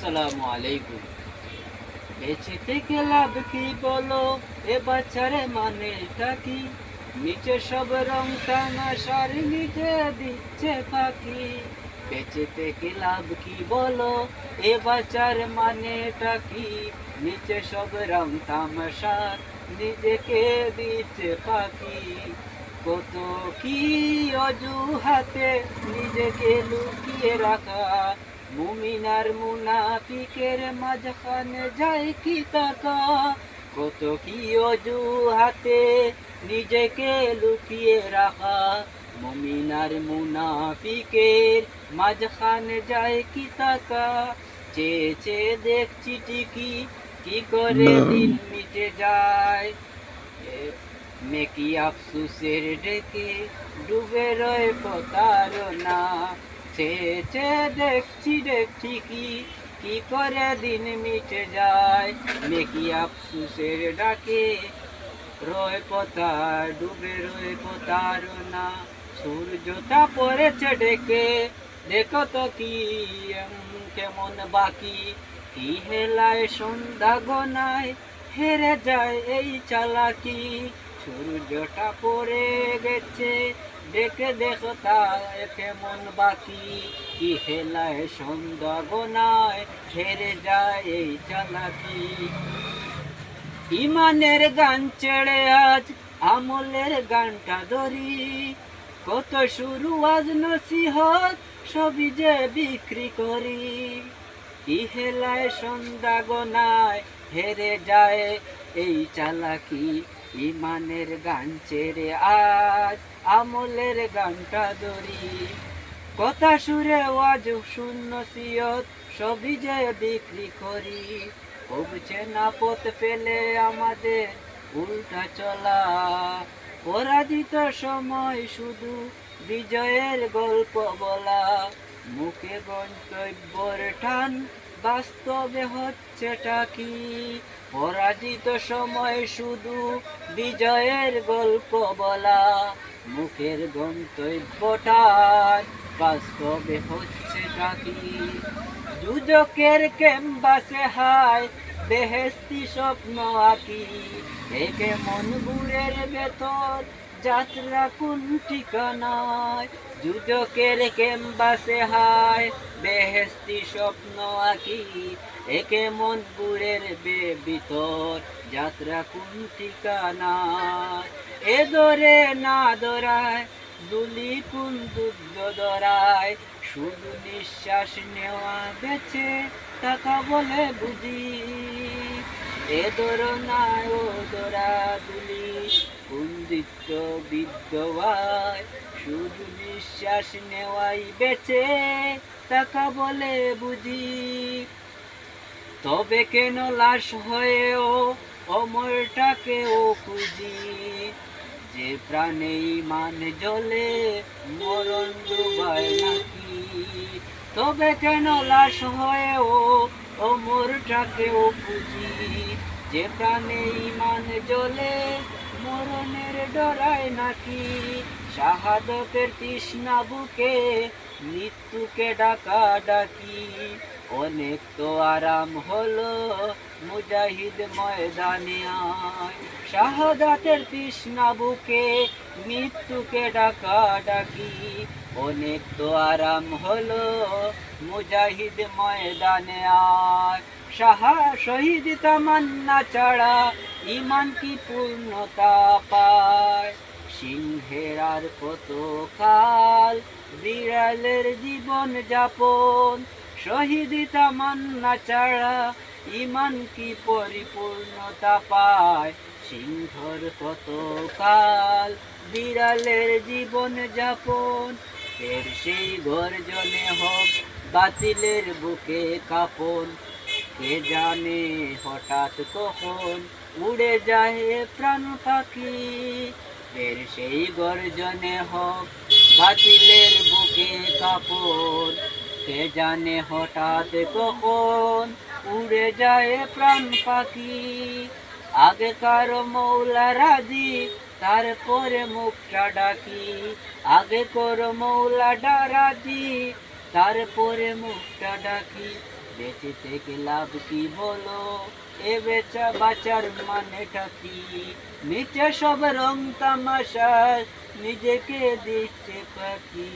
আসসালামু আলাইকুম। বেঁচে থেকে লাভ কি বলো, এ বাচ্চারে মানেটা কি? নিচে সব রং তামাশার নিচে দিচ্ছে ফাঁকি। বেঁচে থেকে লাভ কি বলো, এ বাচ্চার মানেটা কি? নিচে সব রং তামাশার নিজেকে দিচ্ছে ফাঁকি। কত কি অজুহাতে নিজেকে লুকিয়ে রাখা, মুমিন আর মুনাফিকের মাঝখানে যায় কি টাকা। কত কি অজুহাতে নিজেকে লুকিয়ে রাখা, মুমিন আর মুনাফিকের মাঝখানে যায় কি টাকা। চেয়ে চেয়ে দেখছি ঠিকই কি করে দিন মিটে যায়। মেকি আফসুসের ডেকে ডুবে রয়ে প্রতারণা। চেয়ে দেখছি কি করে দিন মিটে যায়। মেকি আফসুসের ডাকে ডুবে রয়ে প্রতারণা। সূর্যটা পড়েছে ডেকে, দেখো তো কি কেমন বাকি। কি হেলায় সন্ধ্যা গনায় হেরে যায় এই চালাকি। সূর্যটা পড়ে গেছে, দেখে দেখো তা কেমন বাকি। কি হেলায় সন্ধ্যা গনায় হেরে যায় এই চালাকি। ইমানের গান ছেড়ে আজ আমলের গানটা ধরি। কত শুরু আজ নসিহত সবই যে বিক্রি করি। কি হেলায় সন্ধ্যা গনায় হেরে যায় এই চালাকি। ইমানের গান ছেড়ে আজ আমলের গানটা ধরি। কথা সুরে আজ শূন্য সিয়ত সবই যে বিক্রি করি। ভুগছে না পথ ফেলে আমাদের উল্টা চলা। পরাজিত সময় শুধু বিজয়ের গল্প বলা। মুখে গন্তব্যের টান, বাস্তবে হচ্ছেটা কি? পরাজিত সময় শুধু বিজয়ের গল্প বলা। মুখের গন্তব্যটার বাস্তবে হচ্ছেটা কি? দুজকের ক্যাম্বাসে হায় বেহেস্তি স্বপ্ন আঁকি। একে মন গুড়ের ভেতর যাত্রা কোন ঠিকানায়। দুজকের ক্যাম্বাসে হায় বেহেস্তি স্বপ্ন আঁকি। একে মন গুড়ের ভিতর যাত্রা কোন ঠিকানায়। এ দরে না দরায় দুলি কোন যুদ্ধ দরায়। শুধু নিঃশ্বাস নেওয়া বেঁচে থাকা বলে বুঝি। এ দরনায় ও দরা দুলি কোন দিত্য বিদ্যবায়। শুধু নিঃশ্বাস নেওয়াই বেঁচে থাকা বলে বুঝি। তবে কেন লাশ হয়েও অমরটাকেও খুঁজি। যে প্রাণে ইমান জ্বলে মরণ ডুবায় নাকি। তবে কেন লাশ হয়েও অমরটাকেও খুঁজি। যে প্রাণে ইমান জ্বলে মরণের ডরায় নাকি। শাহাদতের তৃষ্ণা বুকে মৃত্যুকে ডাকা ডাকি। অনেক তো আরাম হলো মুজাহিদ ময়দানে আয়। শাহাদাতের তৃষ্ণা বুকে মৃত্যুকে ডাকা ডাকি। অনেক তো আরাম হলো মুজাহিদ ময়দানে আয়। শহীদ তামান্না ছাড়া ইমান কি পূর্ণতা পায়। সিংহের আর কত কাল বিড়ালের জীবন যাপন। শহীদ তামান্না ছাড়া ইমান কি পরিপূর্ণতা পায়। সিংহর কত কাল বিড়ালের জীবন যাপন। ফের সেই গর্জনে হোক বাতিলের বুকে কাঁপন। কে জানে হঠাৎ কখন উড়ে যায় প্রাণ পাখি। ফের সেই গর্জনে হোক বাতিলের বুকে কাঁপন। কে জানে হঠাৎ কখন উড়ে যায় প্রাণ পাখি। আগেকার মৌলা রাজি তারপরে মুখটা ডাকি। আগেকার মৌলা রাজি তারপরে মুখটা ডাকি। বেঁচে থেকে লাভ কি বলো, এ বেচা বাঁচার মানেটা কি? নিচে সব রং তামাশা, নিজেকে দিচ্ছে ফাঁকি।